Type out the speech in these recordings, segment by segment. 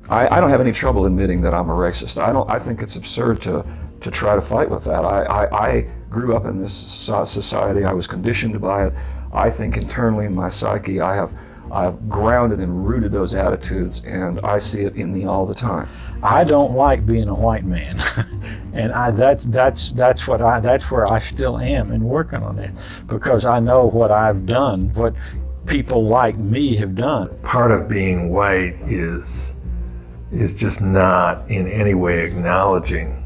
I don't have any trouble admitting that I'm a racist. I think it's absurd to try to fight with that. I grew up in this society. I was conditioned by it. I think internally in my psyche, I've grounded and rooted those attitudes, and I see it in me all the time. I don't like being a white man, and that's where I still am and working on it, because I know what I've done, what people like me have done. Part of being white is just not in any way acknowledging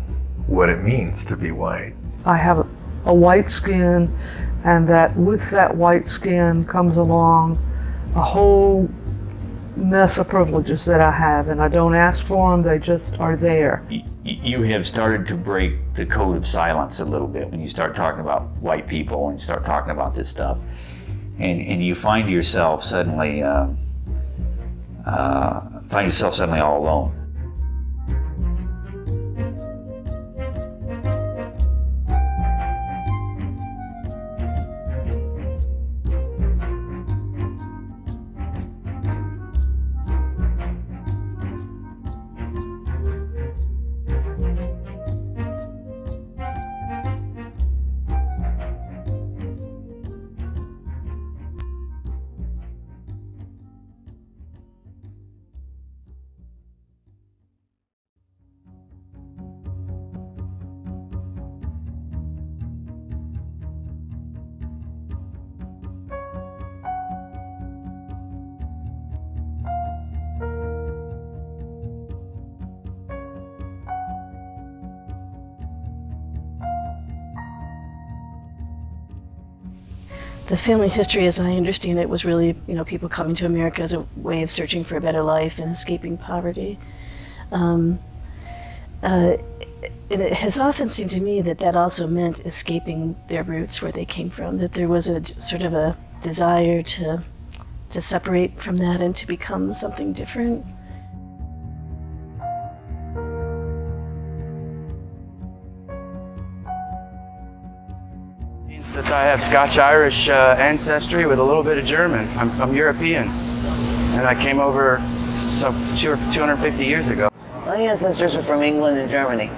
what it means to be white. I have a white skin, and that with that white skin comes along a whole mess of privileges that I have, and I don't ask for them, they just are there. You have started to break the code of silence a little bit when you start talking about white people and you start talking about this stuff, and you find yourself suddenly all alone. The family history, as I understand it, was really, people coming to America as a way of searching for a better life and escaping poverty. And it has often seemed to me that also meant escaping their roots, where they came from, that there was a sort of a desire to separate from that and to become something different. That I have Scotch-Irish ancestry with a little bit of German. I'm European, and I came over 250 years ago. My ancestors are from England and Germany.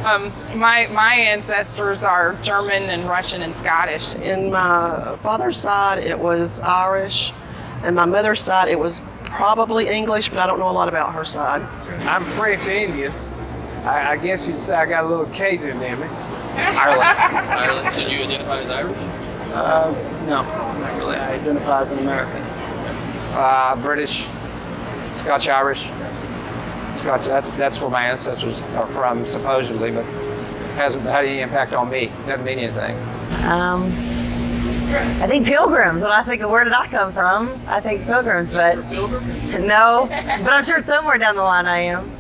My ancestors are German and Russian and Scottish. In my father's side, it was Irish, and my mother's side, it was probably English, but I don't know a lot about her side. I'm French Indian. I guess you'd say I got a little Cajun in me. Ireland. So you identify as Irish? No, not really. I identify as an American. British, Scotch-Irish. Scotch. That's where my ancestors are from, supposedly, but hasn't had any impact on me. Doesn't mean anything. I think Pilgrims. When I think of where did I come from, I think Pilgrims. But no, but I'm sure somewhere down the line I am.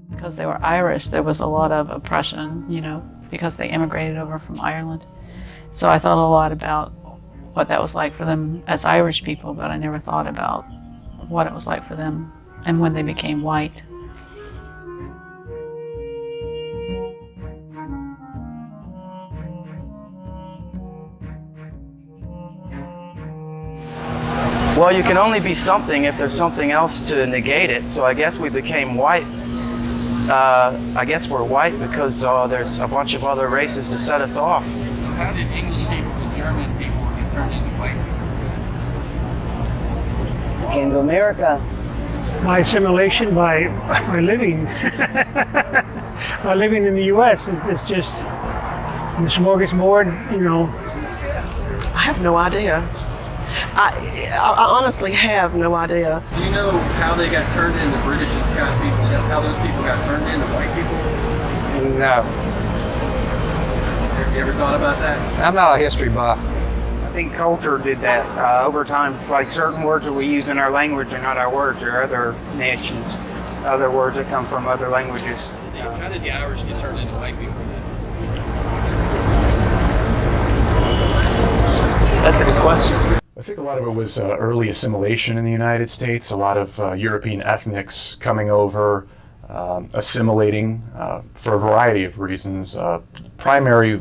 Because they were Irish, there was a lot of oppression, because they immigrated over from Ireland. So I thought a lot about what that was like for them as Irish people, but I never thought about what it was like for them and when they became white. Well, you can only be something if there's something else to negate it, so I guess we became white. I guess we're white because there's a bunch of other races to set us off. So how did English people and German people get turned into white people? Came to America. By assimilation, by living. By living in the U.S. It's just from the smorgasbord, I have no idea. I honestly have no idea. Do you know how they got turned into British and Scotch people? How those people got turned into white people? No. Have you ever thought about that? I'm not a history buff. I think culture did that over time. It's like certain words that we use in our language are not our words, or other nations, other words that come from other languages. How did the Irish get turned into white people? That's a good question. I think a lot of it was early assimilation in the United States, a lot of European ethnics coming over, assimilating for a variety of reasons. Primary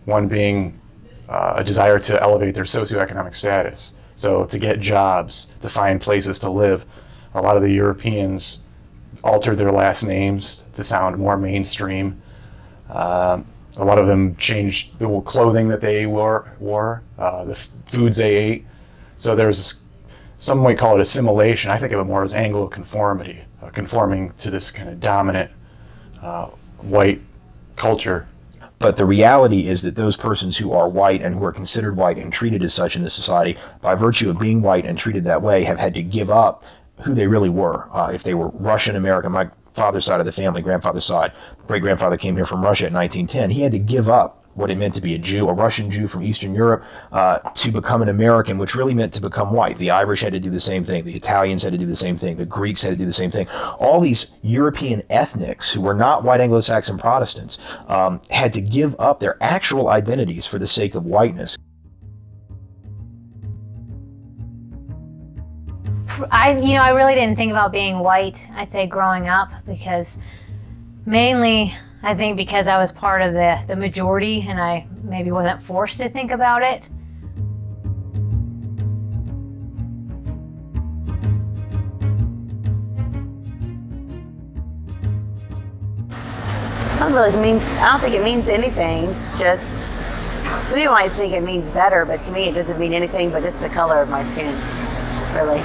one being a desire to elevate their socioeconomic status. So to get jobs, to find places to live, a lot of the Europeans altered their last names to sound more mainstream. A lot of them changed the clothing that they wore, the foods they ate. So there's some might call it assimilation. I think of it more as Anglo-conformity, conforming to this kind of dominant white culture. But the reality is that those persons who are white and who are considered white and treated as such in this society, by virtue of being white and treated that way, have had to give up who they really were. If they were Russian American, my father's side of the family, grandfather's side, great-grandfather came here from Russia in 1910. He had to give up what it meant to be a Jew, a Russian Jew from Eastern Europe, to become an American, which really meant to become white. The Irish had to do the same thing. The Italians had to do the same thing. The Greeks had to do the same thing. All these European ethnics who were not white Anglo-Saxon Protestants had to give up their actual identities for the sake of whiteness. I really didn't think about being white, I'd say, growing up, because mainly I think because I was part of the majority and I maybe wasn't forced to think about it. I don't think it means anything. It's just, some people might think it means better, but to me it doesn't mean anything but just the color of my skin, really.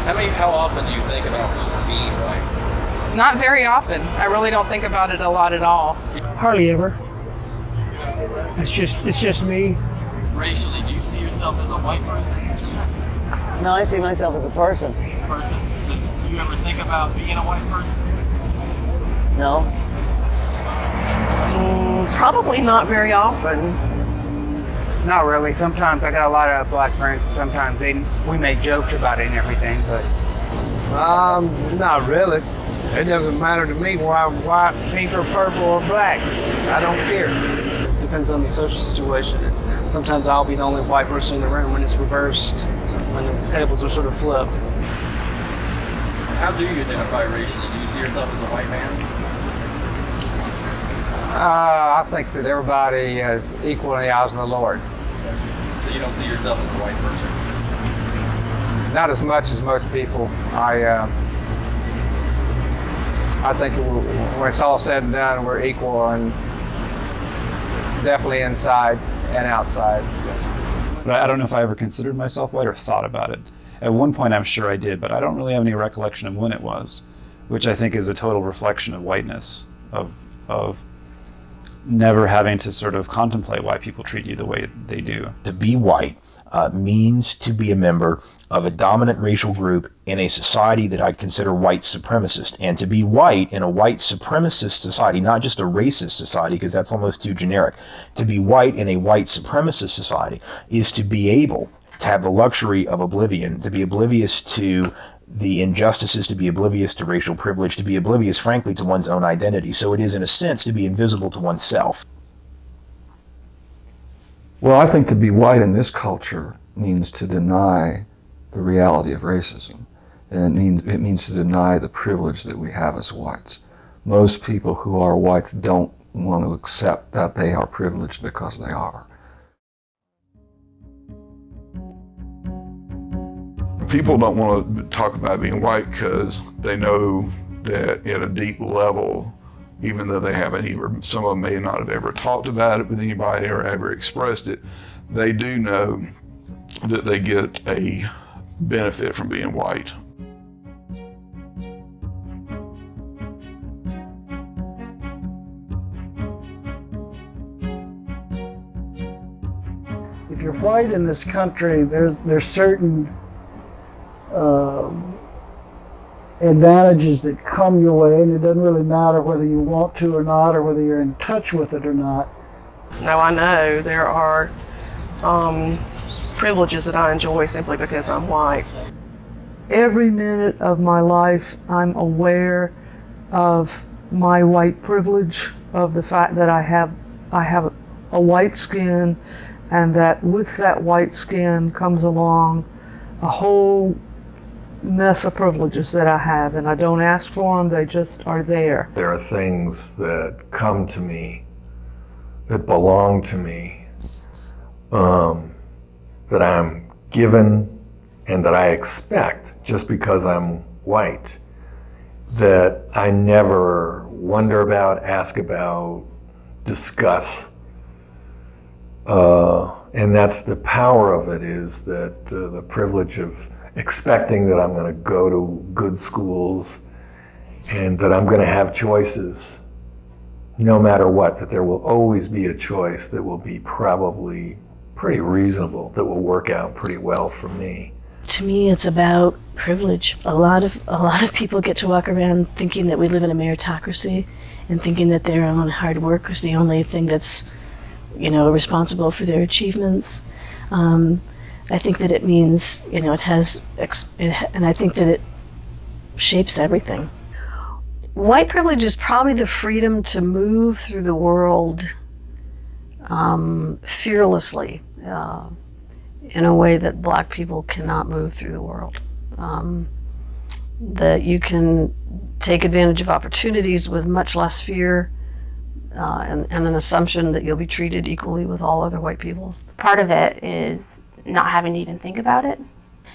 How often do you think about being white? Not very often. I really don't think about it a lot at all. Hardly ever. It's just me. Racially, do you see yourself as a white person? No, I see myself as a person. So do you ever think about being a white person? No. Probably not very often. Not really. Sometimes I got a lot of black friends. Sometimes we make jokes about it and everything, but not really. It doesn't matter to me why I'm white, pink, or purple, or black. I don't care. depends on the social situation. Sometimes I'll be the only white person in the room when it's reversed, when the tables are sort of flipped. How do you identify racially? Do you see yourself as a white man? I think that everybody is equal in the eyes of the Lord. So you don't see yourself as a white person? Not as much as most people. I think when it's all said and done, we're equal, and definitely inside and outside. But I don't know if I ever considered myself white or thought about it. At one point I'm sure I did, but I don't really have any recollection of when it was, which I think is a total reflection of whiteness, of never having to sort of contemplate why people treat you the way they do. To be white means to be a member of a dominant racial group in a society that I consider white supremacist. And to be white in a white supremacist society, not just a racist society, because that's almost too generic. To be white in a white supremacist society is to be able to have the luxury of oblivion, to be oblivious to the injustices, to be oblivious to racial privilege, to be oblivious, frankly, to one's own identity. So it is, in a sense, to be invisible to oneself. Well, I think to be white in this culture means to deny the reality of racism. And it means to deny the privilege that we have as whites. Most people who are whites don't want to accept that they are privileged because they are. People don't want to talk about being white because they know that at a deep level, even though they haven't even, some of them may not have ever talked about it with anybody or ever expressed it, they do know that they get a benefit from being white. If you're white in this country, there's certain advantages that come your way, and it doesn't really matter whether you want to or not, or whether you're in touch with it or not. Now I know there are privileges that I enjoy simply because I'm white. Every minute of my life, I'm aware of my white privilege, of the fact that I have a white skin, and that with that white skin comes along a whole mess of privileges that I have, and I don't ask for them, they just are there. There are things that come to me, that belong to me, that I'm given and that I expect just because I'm white, that I never wonder about, ask about, discuss. And that's the power of it, is that the privilege of expecting that I'm going to go to good schools and that I'm going to have choices no matter what, that there will always be a choice that will be probably pretty reasonable, that will work out pretty well for me. To me, it's about privilege. A lot of people get to walk around thinking that we live in a meritocracy and thinking that their own hard work is the only thing that's, responsible for their achievements. I think that it means, it has, and I think that it shapes everything. White privilege is probably the freedom to move through the world fearlessly in a way that black people cannot move through the world. That you can take advantage of opportunities with much less fear and an assumption that you'll be treated equally with all other white people. Part of it is not having to even think about it.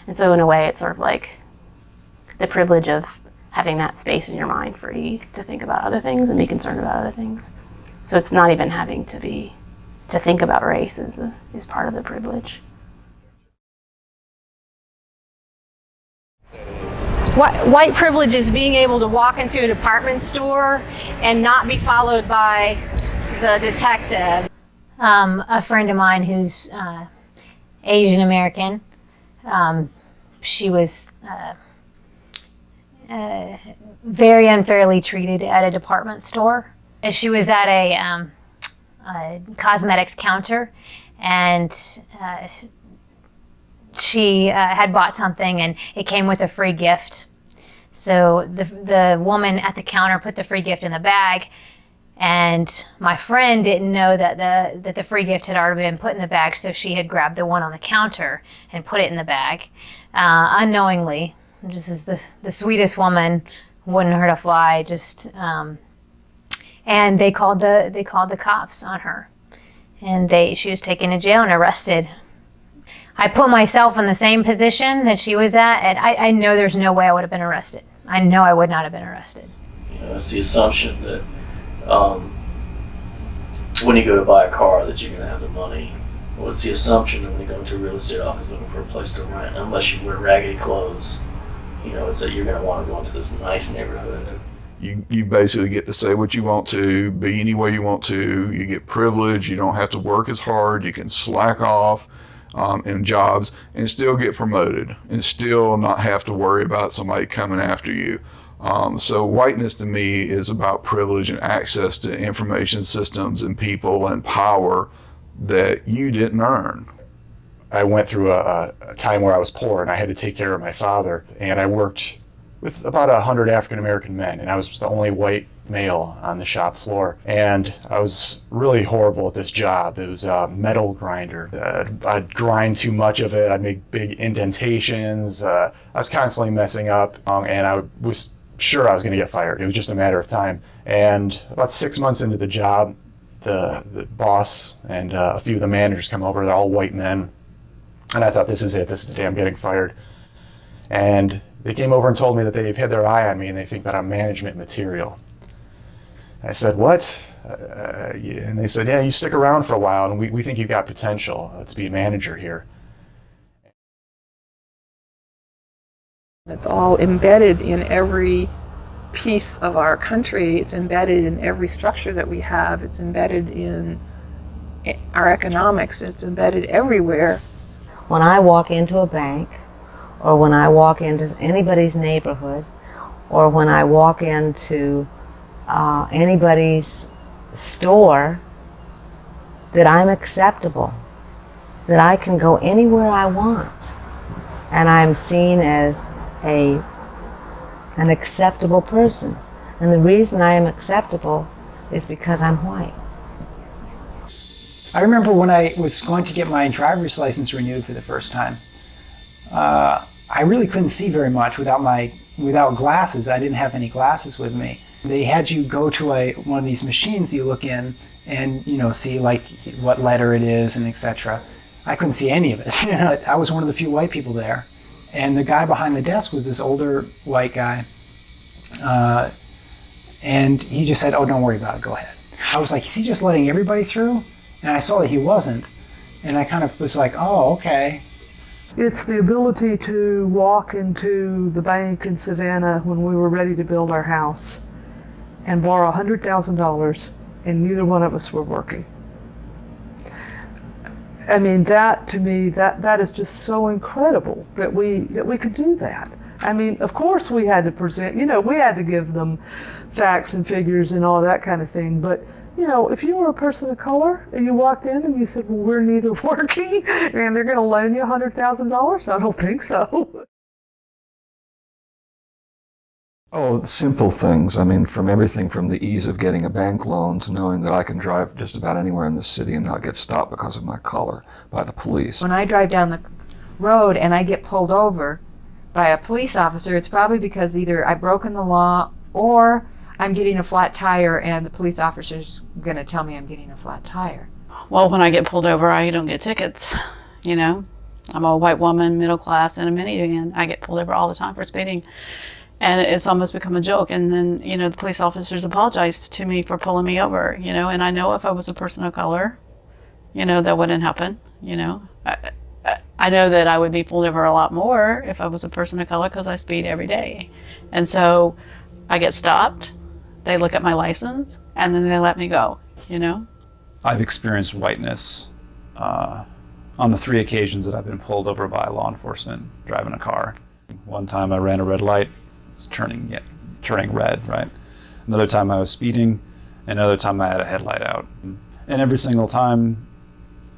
And so in a way, it's sort of like the privilege of having that space in your mind free to think about other things and be concerned about other things. So it's not even having to think about race is part of the privilege. White privilege is being able to walk into a department store and not be followed by the detective. A friend of mine who's Asian American, she was very unfairly treated at a department store. She was at a cosmetics counter, and she had bought something and it came with a free gift. So the woman at the counter put the free gift in the bag, and my friend didn't know that the free gift had already been put in the bag, so she had grabbed the one on the counter and put it in the bag unknowingly. Just as the sweetest woman, wouldn't hurt a fly. And they called the cops on her, and she was taken to jail and arrested. I put myself in the same position that she was at, and I know there's no way I would have been arrested. I know I would not have been arrested. It's the assumption that when you go to buy a car that you're going to have the money. Well, it's the assumption that when you go into a real estate office looking for a place to rent, unless you wear raggedy clothes, it's that you're going to want to go into this nice neighborhood. You basically get to say what you want to, be any way you want to. You get privilege. You don't have to work as hard. You can slack off in jobs and still get promoted and still not have to worry about somebody coming after you. So whiteness to me is about privilege and access to information systems and people and power that you didn't earn. I went through a time where I was poor and I had to take care of my father, and I worked with about 100 African American men, and I was the only white male on the shop floor. And I was really horrible at this job. It was a metal grinder. I'd grind too much of it. I'd make big indentations. I was constantly messing up, and I was sure I was going to get fired. It was just a matter of time. And about 6 months into the job, the boss and a few of the managers come over. They're all white men. And I thought, this is it. This is the day I'm getting fired. And they came over and told me that they've had their eye on me and they think that I'm management material. I said, what? Yeah. And they said, yeah, you stick around for a while and we think you've got potential to be a manager here. It's all embedded in every piece of our country. It's embedded in every structure that we have. It's embedded in our economics. It's embedded everywhere. When I walk into a bank, or when I walk into anybody's neighborhood, or when I walk into anybody's store, that I'm acceptable, that I can go anywhere I want, and I'm seen as an acceptable person. And the reason I am acceptable is because I'm white. I remember when I was going to get my driver's license renewed for the first time. I really couldn't see very much without glasses. I didn't have any glasses with me. They had you go to one of these machines you look in and see like what letter it is and etc. I couldn't see any of it. I was one of the few white people there, And the guy behind the desk was this older white guy. And he just said, "Oh, don't worry about it, go ahead." I was like, is he just letting everybody through? And I saw that he wasn't. And I kind of was like, oh, okay. It's the ability to walk into the bank in Savannah when we were ready to build our house and borrow $100,000, and neither one of us were working. I mean, that to me, that is just so incredible that we could do that. I mean, of course we had to present, we had to give them facts and figures and all that kind of thing. But, if you were a person of color and you walked in and you said, well, we're neither working and they're going to loan you $100,000, I don't think so. Oh, simple things. I mean, from everything from the ease of getting a bank loan to knowing that I can drive just about anywhere in the city and not get stopped because of my color by the police. When I drive down the road and I get pulled over by a police officer, it's probably because either I've broken the law or I'm getting a flat tire and the police officer's going to tell me I'm getting a flat tire. Well, when I get pulled over, I don't get tickets, I'm a white woman, middle class, in a minivan. I get pulled over all the time for speeding. And it's almost become a joke. And then, the police officers apologized to me for pulling me over, and I know if I was a person of color, that wouldn't happen, I know that I would be pulled over a lot more if I was a person of color because I speed every day. And so I get stopped, they look at my license, and then they let me go, I've experienced whiteness on the 3 occasions that I've been pulled over by law enforcement driving a car. One time I ran a red light, it was turning red, right? Another time I was speeding, another time I had a headlight out. And every single time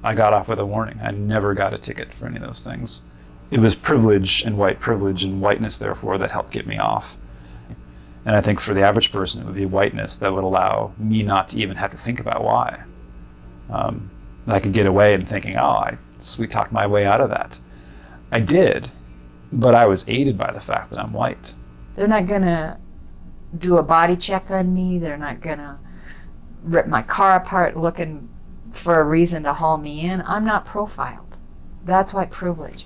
I got off with a warning. I never got a ticket for any of those things. It was privilege and whiteness, therefore, that helped get me off. And I think for the average person, it would be whiteness that would allow me not to even have to think about why. I could get away and thinking, I sweet-talked my way out of that. I did, but I was aided by the fact that I'm white. They're not going to do a body check on me. They're not going to rip my car apart looking for a reason to haul me in. I'm not profiled. That's white privilege.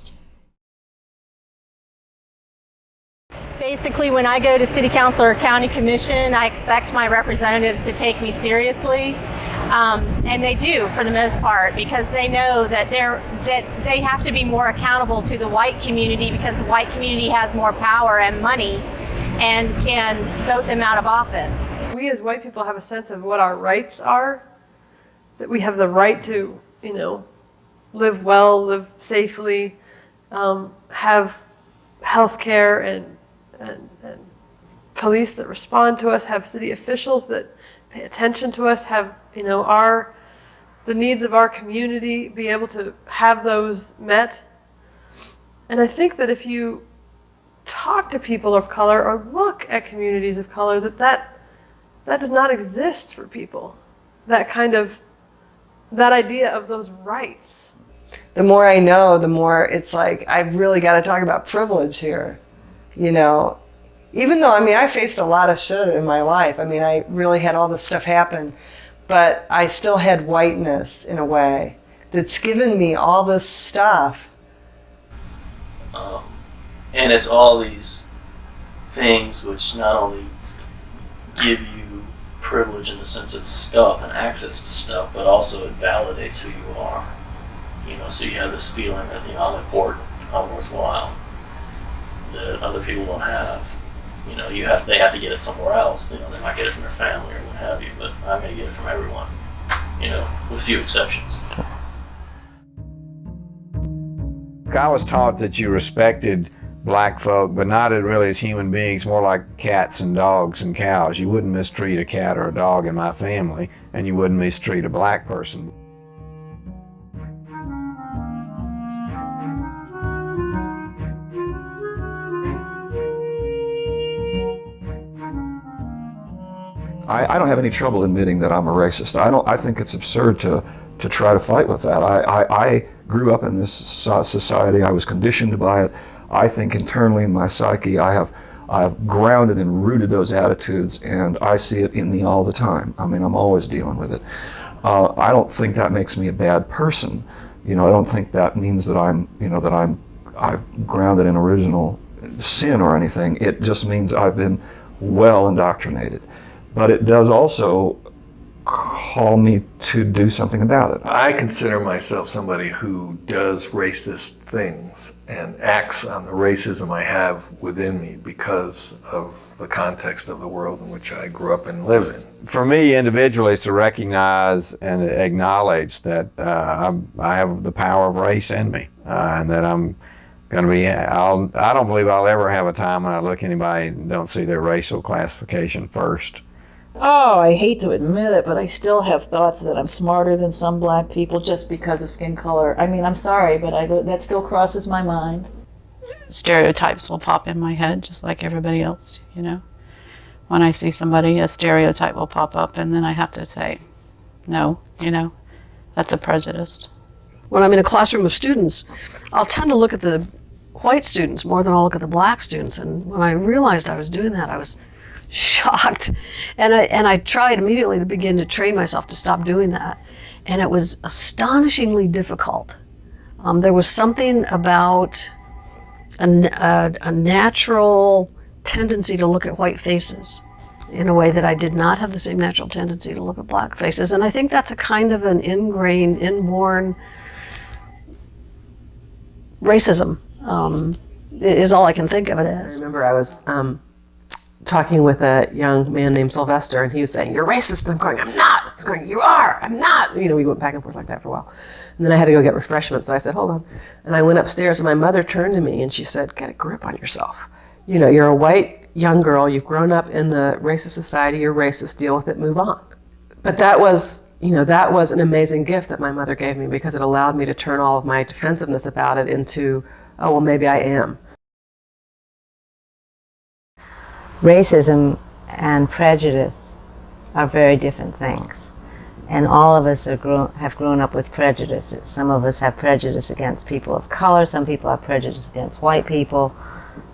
Basically, when I go to city council or county commission, I expect my representatives to take me seriously. And they do, for the most part, because they know that they have to be more accountable to the white community because the white community has more power and money and can vote them out of office. We as white people have a sense of what our rights are, that we have the right to, live well, live safely, have health care and police that respond to us, have city officials that pay attention to us, have, the needs of our community, be able to have those met. And I think that if you talk to people of color or look at communities of color, that does not exist for people. That idea of those rights. The more I know, the more it's like, I've really got to talk about privilege here, Even though, I faced a lot of shit in my life. I really had all this stuff happen, but I still had whiteness in a way that's given me all this stuff. And it's all these things which not only give you privilege in the sense of stuff and access to stuff, but also it validates who you are. So you have this feeling that, I'm important, I'm worthwhile, that other people don't have. They have to get it somewhere else. They might get it from their family or what have you, but I'm going to get it from everyone, with few exceptions. I was taught that you respected black folk, but not really as human beings, more like cats and dogs and cows. You wouldn't mistreat a cat or a dog in my family, and you wouldn't mistreat a black person. I don't have any trouble admitting that I'm a racist. I think it's absurd to try to fight with that. I grew up in this society. I was conditioned by it. I think internally in my psyche, I've grounded and rooted those attitudes, and I see it in me all the time. I'm always dealing with it. I don't think that makes me a bad person. I don't think that means that I'm I've grounded in original sin or anything. It just means I've been well indoctrinated. But it does also call me to do something about it. I consider myself somebody who does racist things and acts on the racism I have within me because of the context of the world in which I grew up and live in. For me, individually, is to recognize and acknowledge that I have the power of race in me, and that I'm going to be. I don't believe I'll ever have a time when I look at anybody and don't see their racial classification first. Oh, I hate to admit it, but I still have thoughts that I'm smarter than some black people just because of skin color. I mean, I'm sorry, but that still crosses my mind. Stereotypes will pop in my head just like everybody else, you know. When I see somebody, a stereotype will pop up, and then I have to say, no, you know, that's a prejudice. When I'm in a classroom of students, I'll tend to look at the white students more than I'll look at the black students. And when I realized I was doing that, I was shocked. And I tried immediately to begin to train myself to stop doing that. And it was astonishingly difficult. There was something about a natural tendency to look at white faces in a way that I did not have the same natural tendency to look at black faces. And I think that's a kind of an ingrained, inborn racism, is all I can think of it as. I remember I was talking with a young man named Sylvester, and he was saying, "You're racist." And I'm going, "I'm not." He's going, "You are." "I'm not." You know, we went back and forth like that for a while. And then I had to go get refreshments. So I said, "Hold on." And I went upstairs, and my mother turned to me and she said, "Get a grip on yourself. You know, you're a white young girl. You've grown up in the racist society. You're racist. Deal with it. Move on." But that was, you know, that was an amazing gift that my mother gave me, because it allowed me to turn all of my defensiveness about it into, oh, well, maybe I am. Racism and prejudice are very different things. And all of us have grown up with prejudices. Some of us have prejudice against people of color, some people have prejudice against white people,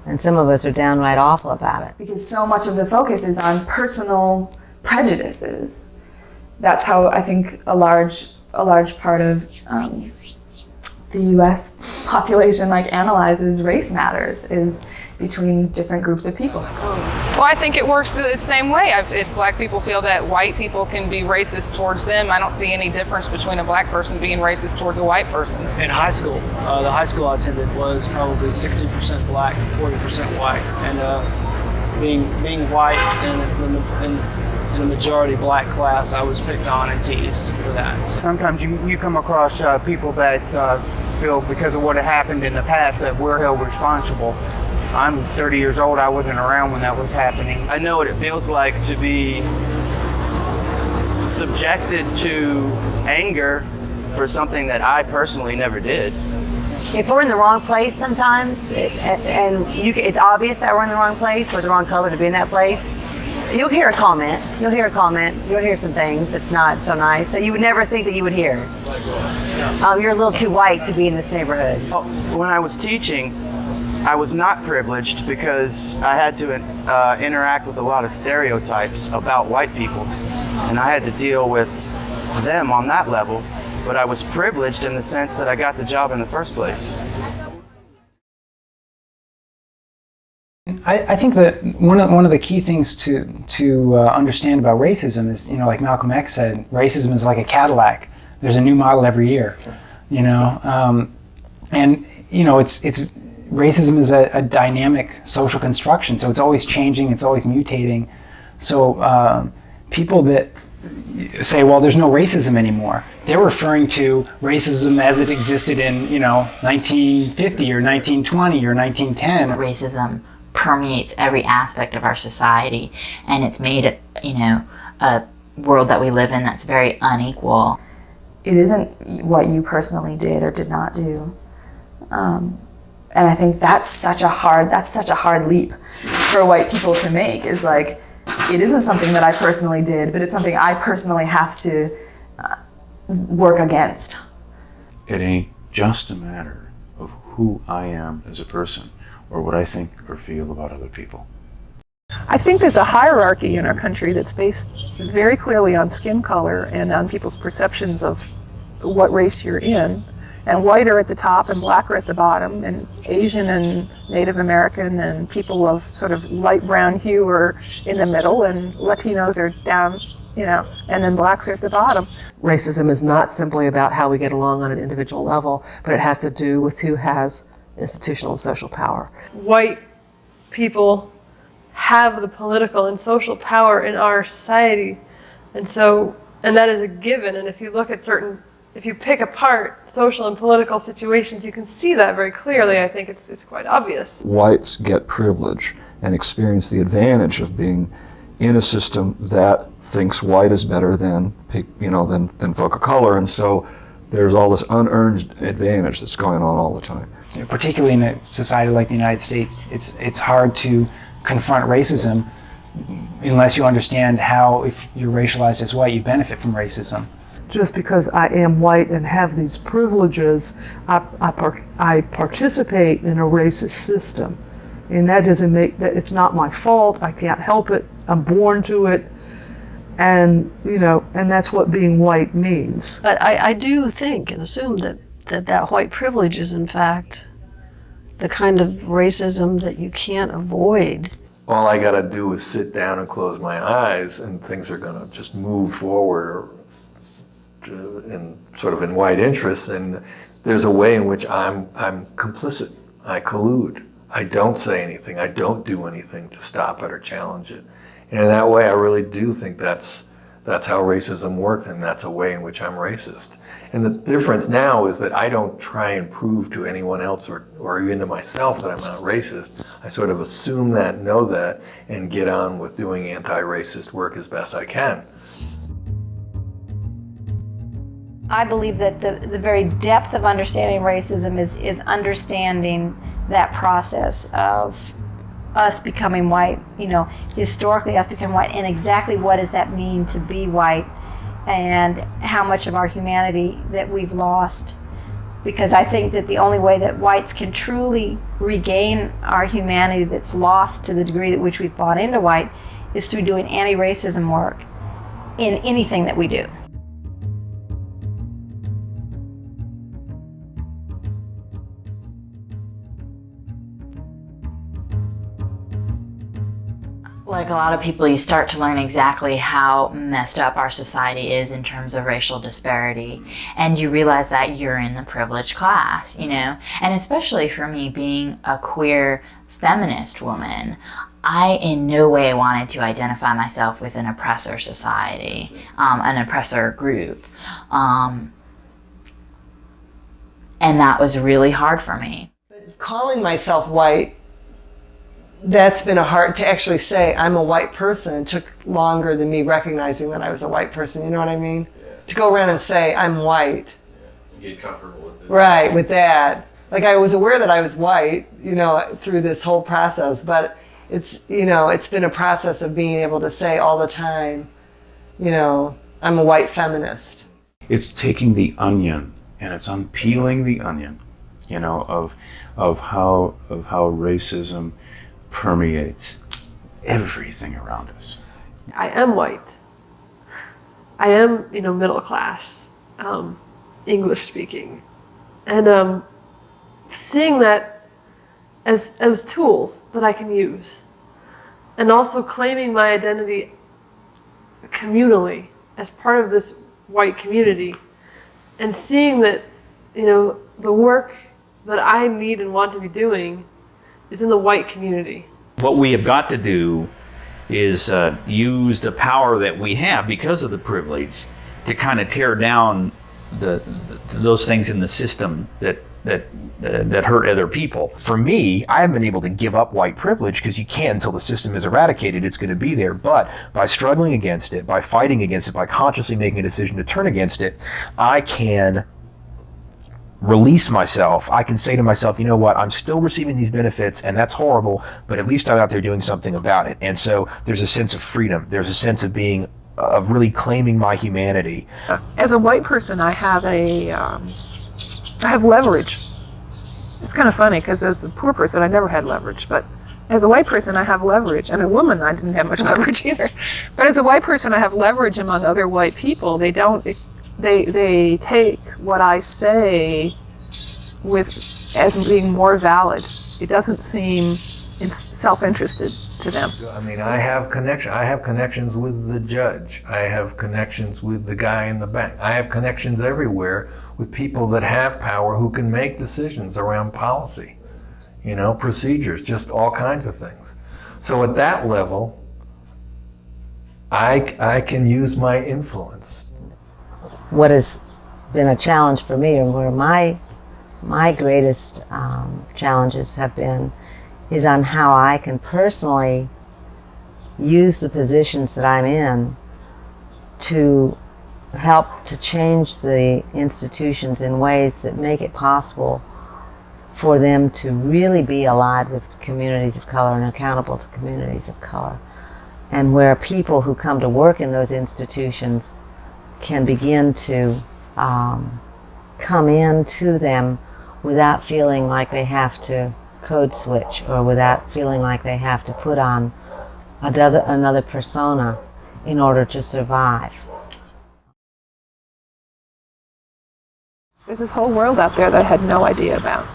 and some of us are downright awful about it. Because so much of the focus is on personal prejudices. That's how I think a large part of the U.S. population analyzes race matters, is between different groups of people. Well, I think it works the same way. If black people feel that white people can be racist towards them, I don't see any difference between a black person being racist towards a white person. In high school, the high school I attended was probably 60% black, 40% white, and being white in a majority black class, I was picked on and teased for that. So sometimes you come across people that feel because of what had happened in the past that we're held responsible. I'm 30 years old, I wasn't around when that was happening. I know what it feels like to be subjected to anger for something that I personally never did. If we're in the wrong place sometimes, it's obvious that we're in the wrong place, we're the wrong color to be in that place, you'll hear a comment, you'll hear some things that's not so nice that you would never think that you would hear. You're a little too white to be in this neighborhood. When I was teaching, I was not privileged because I had to interact with a lot of stereotypes about white people, and I had to deal with them on that level, but I was privileged in the sense that I got the job in the first place. I think that one of the key things to understand about racism is, like Malcolm X said, racism is like a Cadillac. There's a new model every year, and it's racism is a dynamic social construction, so it's always changing, it's always mutating. So people that say, well, there's no racism anymore, they're referring to racism as it existed in 1950 or 1920 or 1910. Racism permeates every aspect of our society, and it's made a world that we live in that's very unequal. It isn't what you personally did or did not do. And I think that's such a hard leap for white people to make, is it isn't something that I personally did, but it's something I personally have to work against. It ain't just a matter of who I am as a person or what I think or feel about other people. I think there's a hierarchy in our country that's based very clearly on skin color and on people's perceptions of what race you're in. And white are at the top and black are at the bottom, and Asian and Native American and people of sort of light brown hue are in the middle, and Latinos are down, and then blacks are at the bottom. Racism is not simply about how we get along on an individual level, but it has to do with who has institutional and social power. White people have the political and social power in our society, and that is a given. And if you look at if you pick apart social and political situations, you can see that very clearly. I think it's quite obvious. Whites get privilege and experience the advantage of being in a system that thinks white is better than folk of color, and so there's all this unearned advantage that's going on all the time. Particularly in a society like the United States, it's hard to confront racism unless you understand how, if you're racialized as white, you benefit from racism. Just because I am white and have these privileges, I participate in a racist system. And that doesn't make that, it's not my fault, I can't help it, I'm born to it, and that's what being white means. But I do think and assume that white privilege is in fact the kind of racism that you can't avoid. All I gotta do is sit down and close my eyes, and things are gonna just move forward in white interests, and there's a way in which I'm complicit. I collude. I don't say anything. I don't do anything to stop it or challenge it. And in that way, I really do think that's how racism works, and that's a way in which I'm racist. And the difference now is that I don't try and prove to anyone else or even to myself that I'm not racist. I sort of assume that, know that, and get on with doing anti-racist work as best I can. I believe that the very depth of understanding racism is understanding that process of us becoming white, historically us becoming white, and exactly what does that mean to be white, and how much of our humanity that we've lost. Because I think that the only way that whites can truly regain our humanity that's lost to the degree at which we've bought into white is through doing anti-racism work in anything that we do. Like a lot of people, you start to learn exactly how messed up our society is in terms of racial disparity. And you realize that you're in the privileged class, And especially for me, being a queer feminist woman, I in no way wanted to identify myself with an oppressor society, an oppressor group. And that was really hard for me. But calling myself white, that's been hard to actually say I'm a white person. It took longer than me recognizing that I was a white person, you know what I mean? Yeah. To go around and say I'm white. Yeah. Get comfortable with it. Right, with that. Like I was aware that I was white, through this whole process, but it's been a process of being able to say all the time, I'm a white feminist. It's taking the onion and it's unpeeling the onion, of how racism permeates everything around us. I am white. I am, middle class, English speaking, and seeing that as tools that I can use, and also claiming my identity communally as part of this white community, and seeing that, the work that I need and want to be doing is in the white community. What we have got to do is use the power that we have because of the privilege to kind of tear down those things in the system that hurt other people. For me, I haven't been able to give up white privilege because you can't until the system is eradicated. It's going to be there. But by struggling against it, by fighting against it, by consciously making a decision to turn against it, I can release myself. I can say to myself, you know what, I'm still receiving these benefits and that's horrible, but at least I'm out there doing something about it. And so there's a sense of freedom. There's a sense of being, of really claiming my humanity. As a white person, I have leverage. It's kind of funny because as a poor person, I never had leverage, but as a white person, I have leverage. And a woman, I didn't have much leverage either. But as a white person, I have leverage among other white people. They take what I say as being more valid. It doesn't seem self-interested to them. I mean, I have connections with the judge. I have connections with the guy in the bank. I have connections everywhere with people that have power who can make decisions around policy, procedures, just all kinds of things. So at that level, I can use my influence. What has been a challenge for me, and where my greatest challenges have been, is on how I can personally use the positions that I'm in to help to change the institutions in ways that make it possible for them to really be aligned with communities of color and accountable to communities of color, and where people who come to work in those institutions can begin to come into them without feeling like they have to code switch, or without feeling like they have to put on another persona in order to survive. There's this whole world out there that I had no idea about.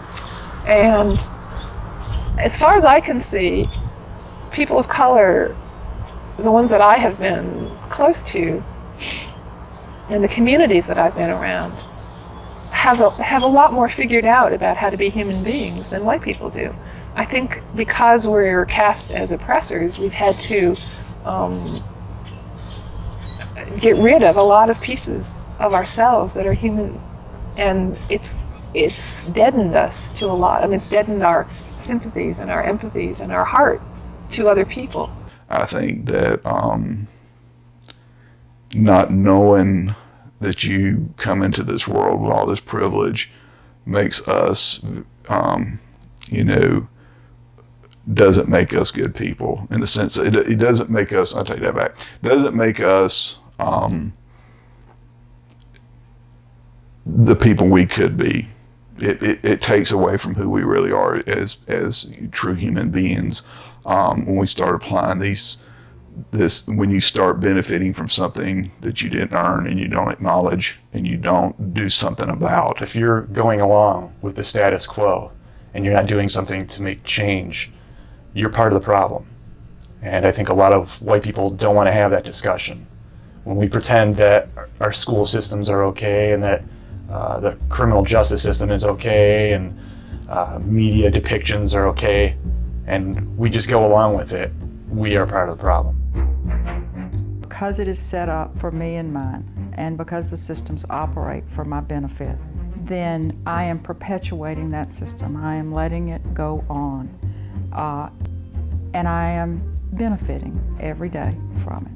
And as far as I can see, people of color, the ones that I have been close to, and the communities that I've been around, have a lot more figured out about how to be human beings than white people do. I think because we're cast as oppressors, we've had to get rid of a lot of pieces of ourselves that are human, and it's deadened us to a lot. I mean, it's deadened our sympathies and our empathies and our heart to other people. I think that not knowing that you come into this world with all this privilege makes us, doesn't make us good people, in the sense that it doesn't make us, I'll take that back, doesn't make us the people we could be. It takes away from who we really are as true human beings when we start applying when you start benefiting from something that you didn't earn and you don't acknowledge and you don't do something about. If you're going along with the status quo and you're not doing something to make change, you're part of the problem. And I think a lot of white people don't want to have that discussion. When we pretend that our school systems are okay and that the criminal justice system is okay and media depictions are okay, and we just go along with it, we are part of the problem. Because it is set up for me and mine, and because the systems operate for my benefit, then I am perpetuating that system. I am letting it go on. And I am benefiting every day from it.